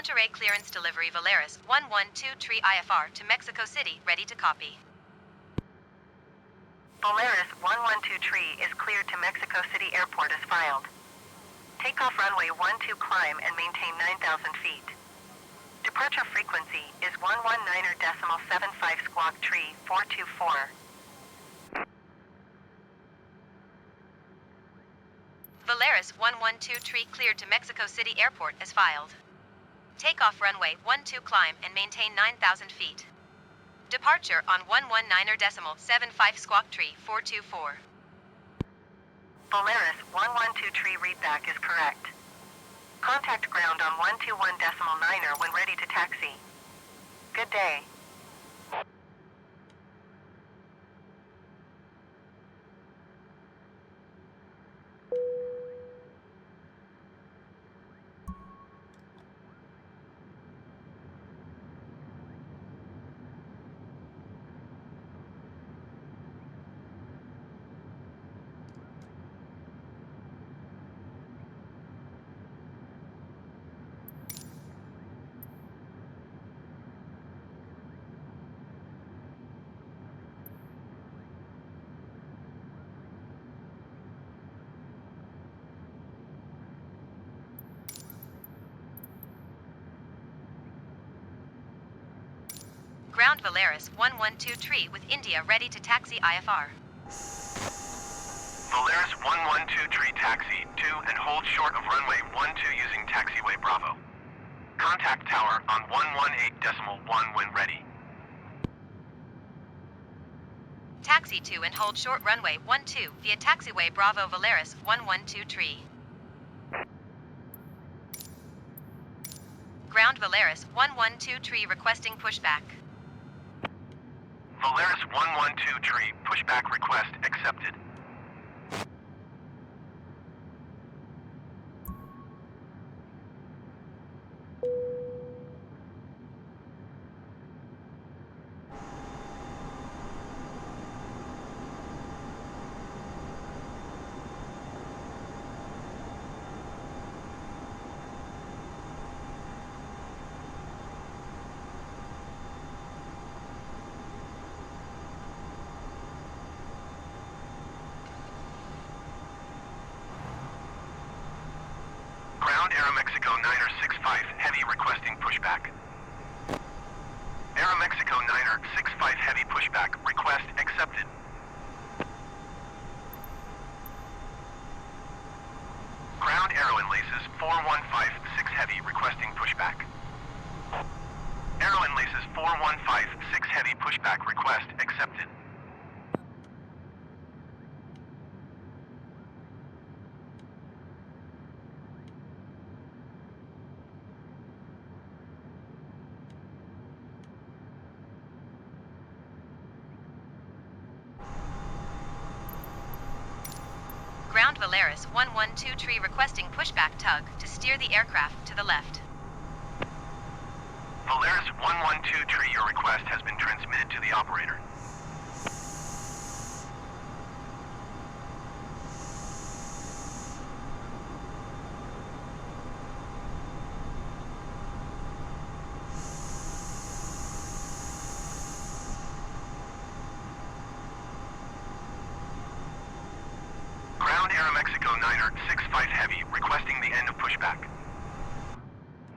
Monterrey clearance delivery Valeris 112 IFR to Mexico City, ready to copy. Valeris 112 is cleared to Mexico City Airport as filed. Takeoff runway 12 climb and maintain 9,000 feet. Departure frequency is 119.75 squawk tree 424. Valeris 112 cleared to Mexico City Airport as filed. Takeoff runway 12 climb and maintain 9,000 feet. Departure on 119.75 squawk tree 424. Valeris 112 readback is correct. Contact ground on 121.9 when ready to taxi. Good day. Ground Valeris 112 with India ready to taxi IFR. Valeris 112 taxi 2 and hold short of runway 12 using taxiway Bravo. Contact tower on 118.1 when ready. Taxi 2 and hold short runway 12 via taxiway Bravo Valeris 112. Ground Valeris 112 requesting pushback. Valeris 112 pushback request accepted. Aeromexico 9er 65 Heavy requesting pushback. Aeromexico 9er 65 Heavy pushback request accepted. Ground Aero Enlaces 4156 Heavy requesting pushback. Aero Enlaces 4156 Heavy pushback request accepted. Ground Valeris 112 requesting pushback tug to steer the aircraft to the left. Valeris 112 your request has been transmitted to the operator. Aeromexico 9er 65 Heavy requesting the end of pushback.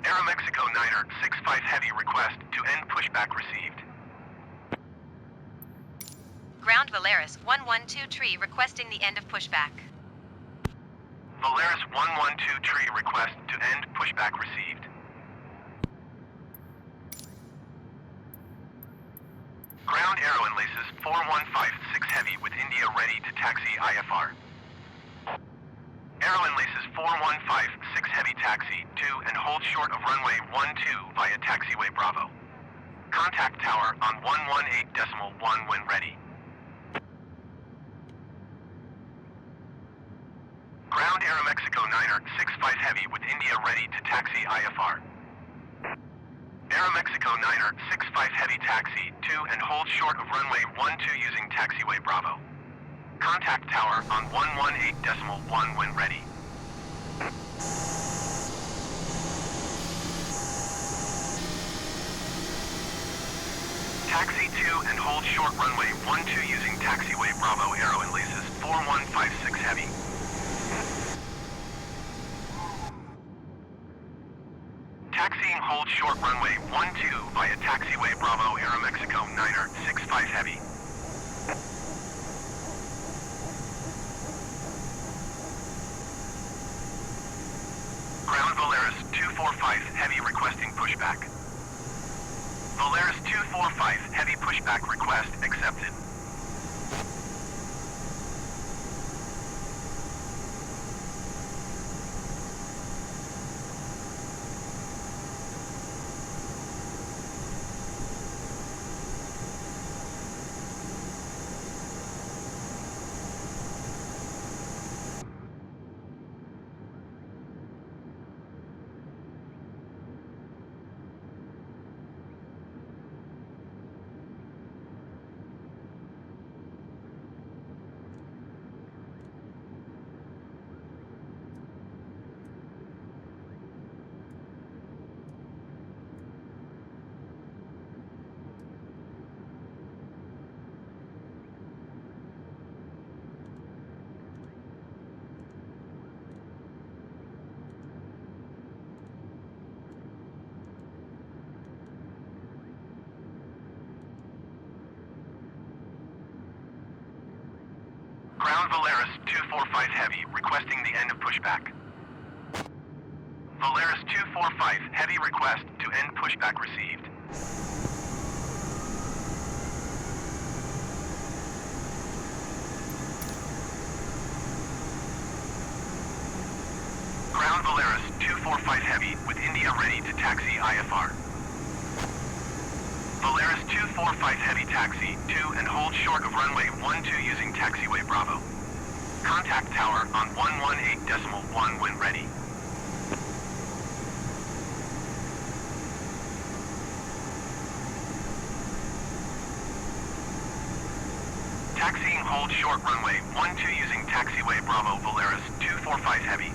Aeromexico 9er 65 Heavy request to end pushback received. Ground Valeris 112 requesting the end of pushback. Valeris 112 request to end pushback received. Ground Aero Enlaces 4156 Heavy with India ready to taxi IFR. Aero Enlaces 4156 Heavy taxi 2 and hold short of runway 12 via taxiway Bravo. Contact tower on 118.1 when ready. Ground Aeromexico 9er 65 Heavy with India ready to taxi IFR. Aeromexico 9er 65 Heavy taxi 2 and hold short of runway 12 using taxiway Bravo. Contact tower on 118.1 when ready. Taxi 2 and hold short runway 12 using taxiway Bravo Aero and laces 4156 heavy. Taxiing hold short runway 12 via taxiway Bravo Aero Mexico 9er 65 heavy. Ground Volaris 245 heavy requesting pushback. Volaris 245 heavy pushback request accepted. Ground Volaris 245 heavy requesting the end of pushback. Volaris 245 heavy request to end pushback received. Ground Volaris 245 heavy with India ready to taxi IFR. Volaris 245 heavy taxi 2 and hold short of runway 12 using taxiway Bravo. Contact tower on 118.1 when ready. Taxiing hold short runway 12 using taxiway Bravo Volaris 245 heavy.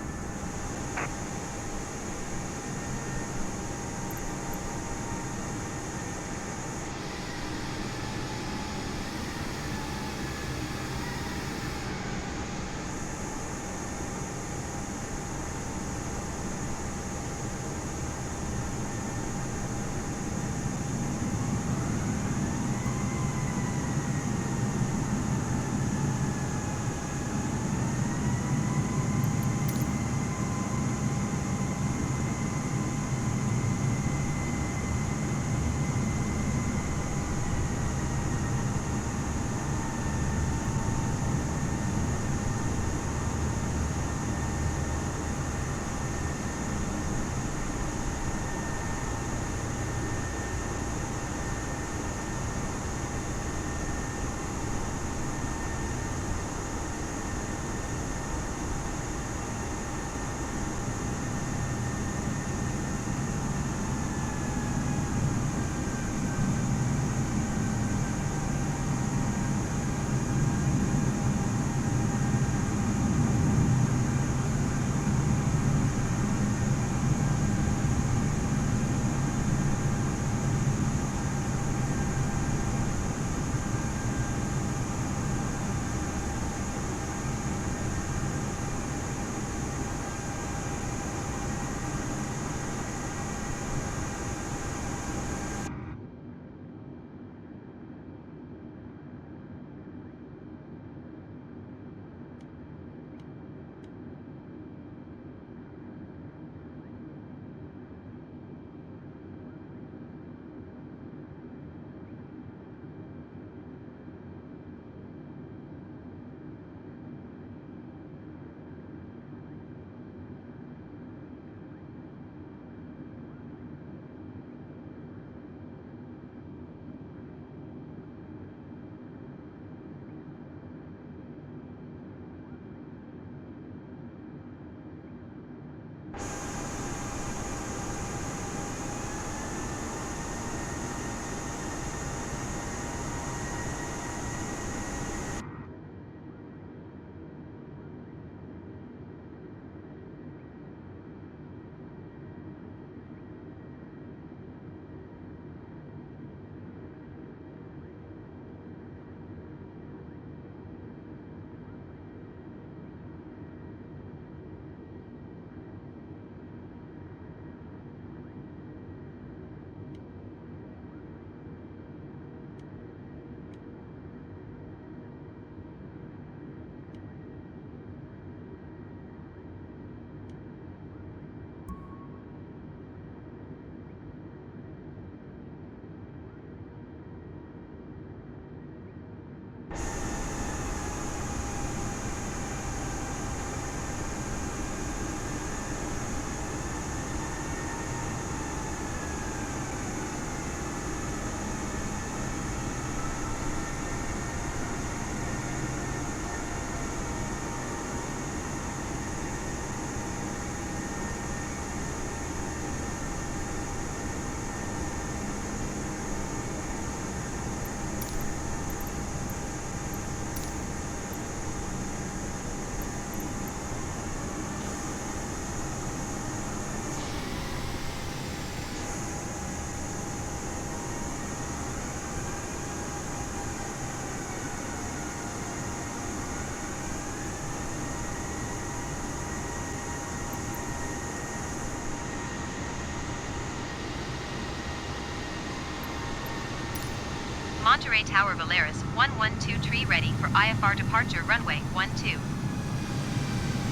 Monterrey Tower Valeris 112 tree ready for IFR departure runway 12.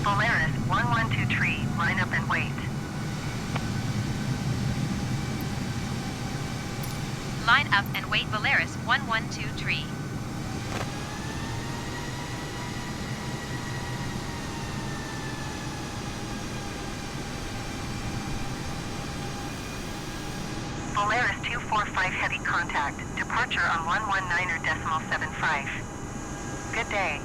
Valeris 112 tree, line up and wait. Line up and wait Valeris 112 tree. Valeris 245 heavy contact, departure on 119.75. Good day.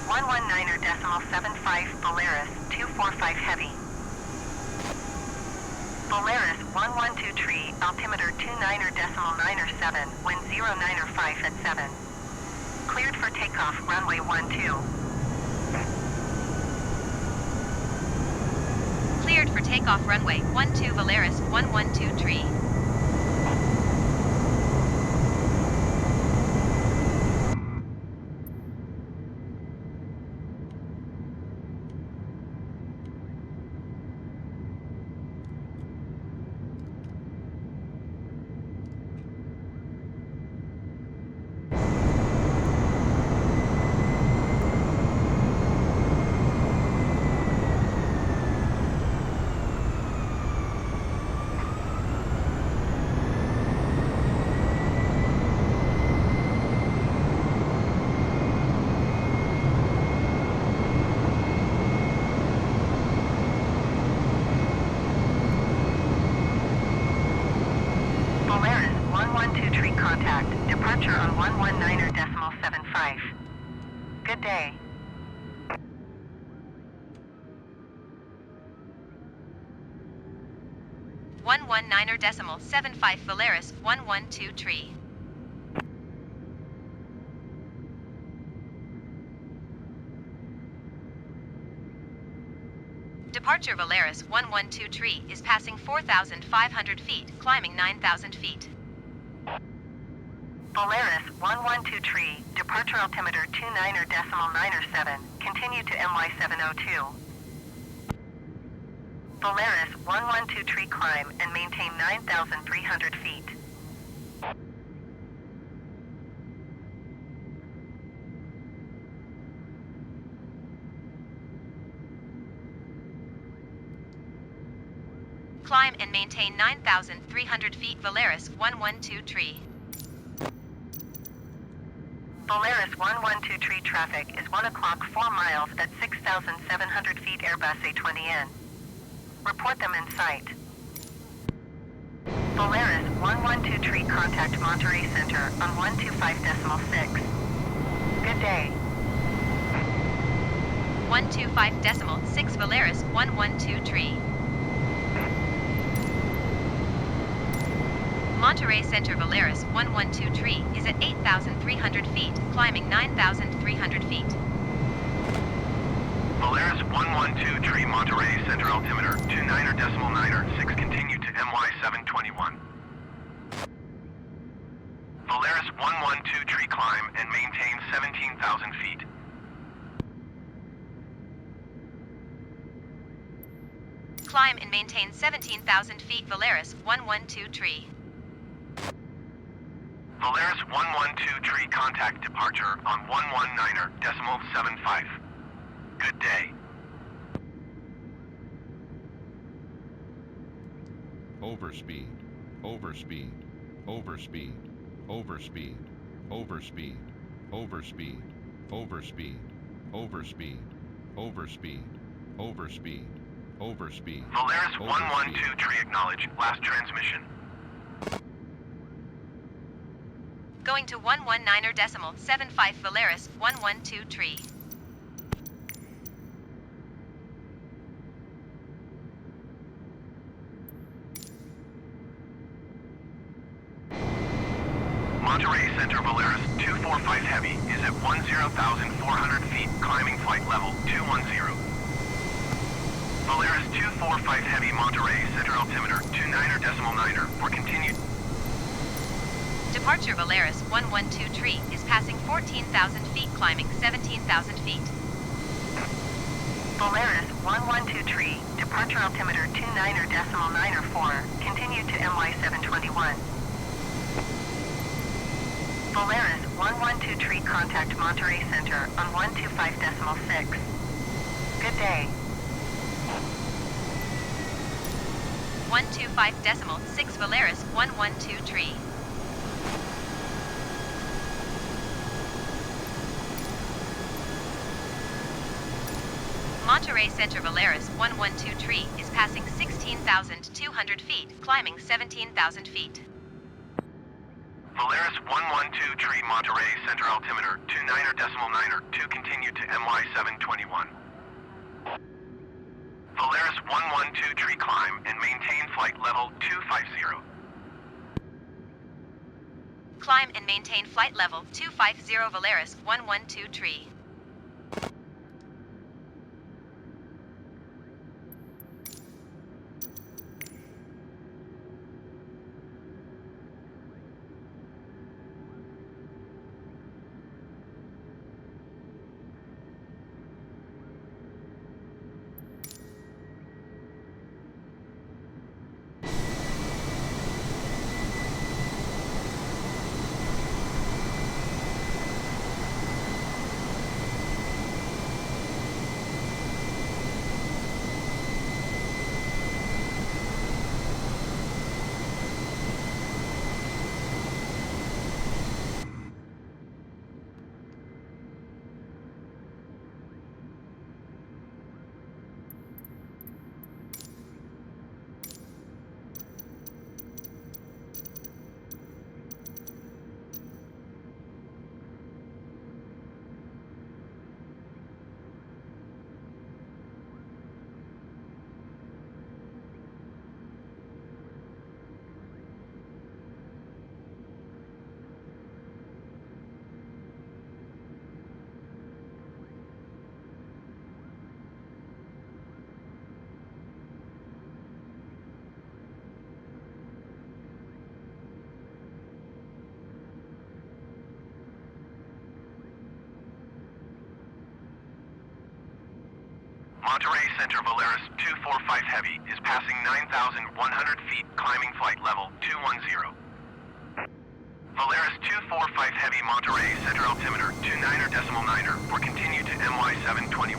119.75 Valeris 245 heavy. Valeris 112 tree, altimeter 29.97, wind 095 at 7. Cleared for takeoff, runway 12. Cleared for takeoff runway 12 Valeris 112 tree. Valeris 112 tree contact, departure on 119.75. Good day. One 119.75 Valeris 112 tree. Departure Valeris 112 tree is passing 4,500 feet, climbing 9,000 feet. Valeris 112 tree, departure altimeter 29.97, continue to MY 702. Valeris 112 tree climb and maintain 9,300 feet. Climb and maintain 9,300 feet Valeris 112 tree. Valeris 112 tree traffic is 1 o'clock 4 miles at 6,700 feet Airbus A20N. Report them in sight. Valeris 112 tree contact Monterrey Center on 125.6. Good day. 125.6 Valeris 112 tree. Monterrey Center Valeris 112 tree is at 8,300 feet, climbing 9,300 feet. Valeris 112 tree Monterrey Center altimeter 29.96 continue to MY 721. Valeris 112 tree climb and maintain 17,000 feet. Climb and maintain 17,000 feet Valeris 112 tree. Valeris 112 tree contact departure on 119.75. Good day. Overspeed, overspeed, overspeed, overspeed, overspeed, overspeed, overspeed, overspeed, overspeed, overspeed, overspeed. Valeris 112 tree acknowledge. Last transmission. Going to 119.75 Valeris 112 tree. Monterrey Center Valeris 245 Heavy is at 10,400 feet, climbing flight level 210. Valeris 245 Heavy Monterrey Center altimeter 29.9 for continued. Departure Valeris 112 tree is passing 14,000 feet, climbing 17,000 feet. Valeris 112 tree, departure altimeter 29.904, continue to MY 721. Polaris 112 tree, contact Monterrey Center on 125.6. Good day. 125.6 Polaris 112 tree. Monterrey Center Polaris 112 tree is passing 16,200 feet, climbing 17,000 feet. Polaris 112 tree, Monterrey Center altimeter 29.902, continue to MY 721. Polaris 112 tree, climb and maintain flight level 250. Climb and maintain flight level 250 Polaris 112 tree. Monterrey Center Polaris 245 Heavy is passing 9,100 feet, climbing flight level 210. Polaris 245 Heavy, Monterrey Center altimeter 29.9 for continue to MY 721.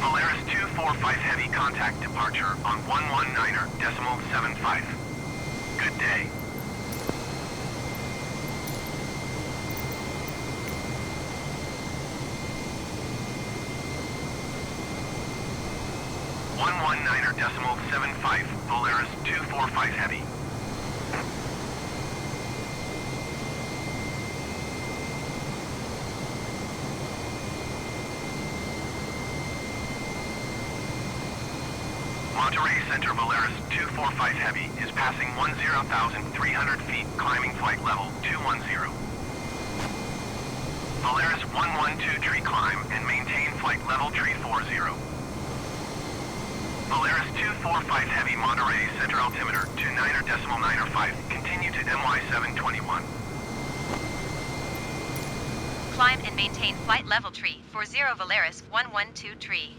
Polaris 245 Heavy, contact departure on 119.75. Good day. .75, Polaris 245 Heavy. Monterrey Center Polaris 245 Heavy is passing 10,300 feet, climbing flight level 210. Polaris 112 tree, climb and maintain flight level 340. Polaris 245 Heavy, Monterrey Center altimeter 29.905, continue to MY 721. Climb and maintain flight level 340 Polaris 112 tree.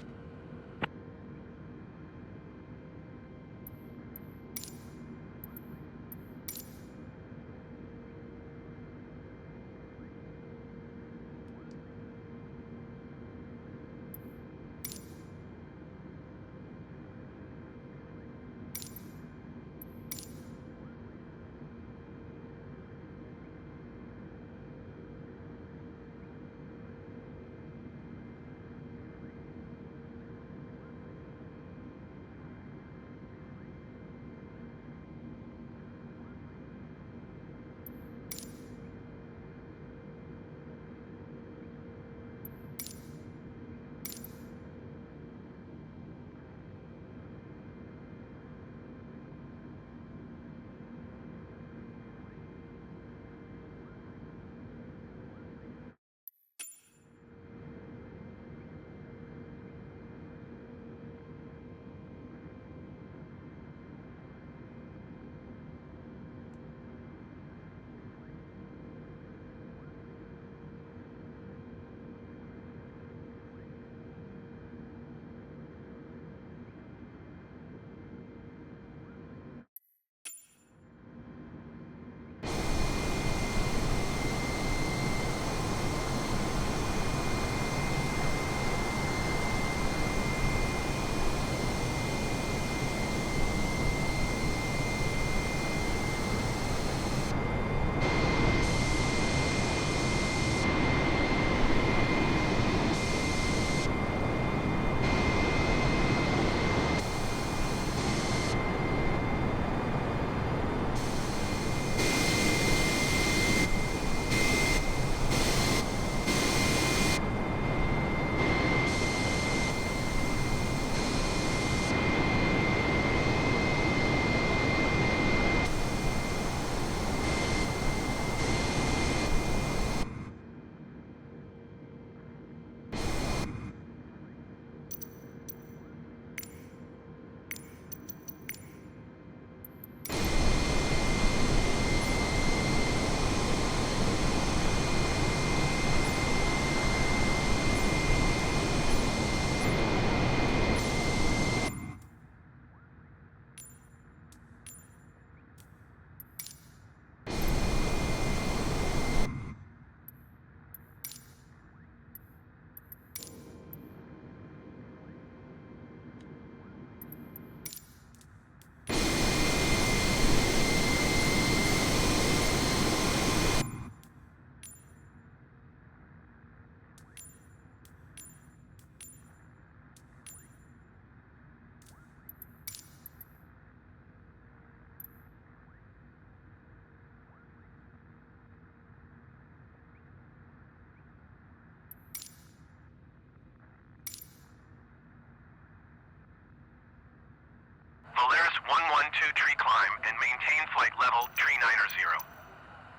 level, tree 9er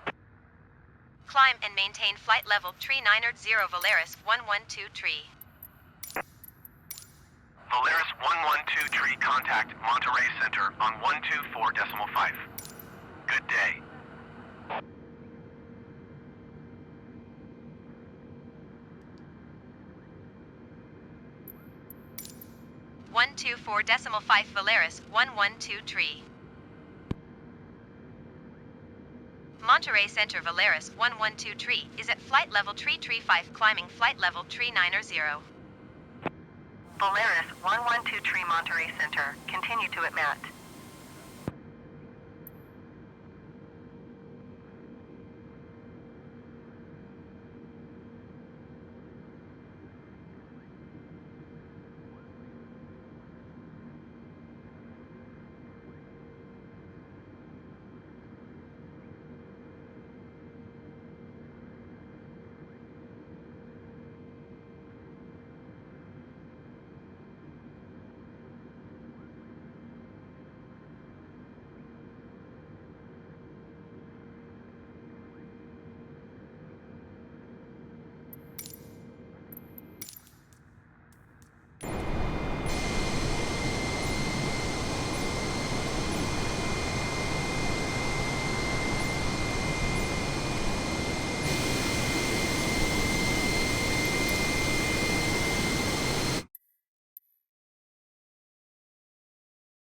0. Climb and maintain flight level, tree 9er 0 Valeris 112 tree. Valeris 112 tree, contact Monterrey Center on 124.5. Good day. One two 4.5 Valeris 112 tree. Monterrey Center Valeris 112 tree is at flight level tree 5 climbing flight level tree 9er 0. Valeris 112 tree Monterrey Center, continue to at Mat.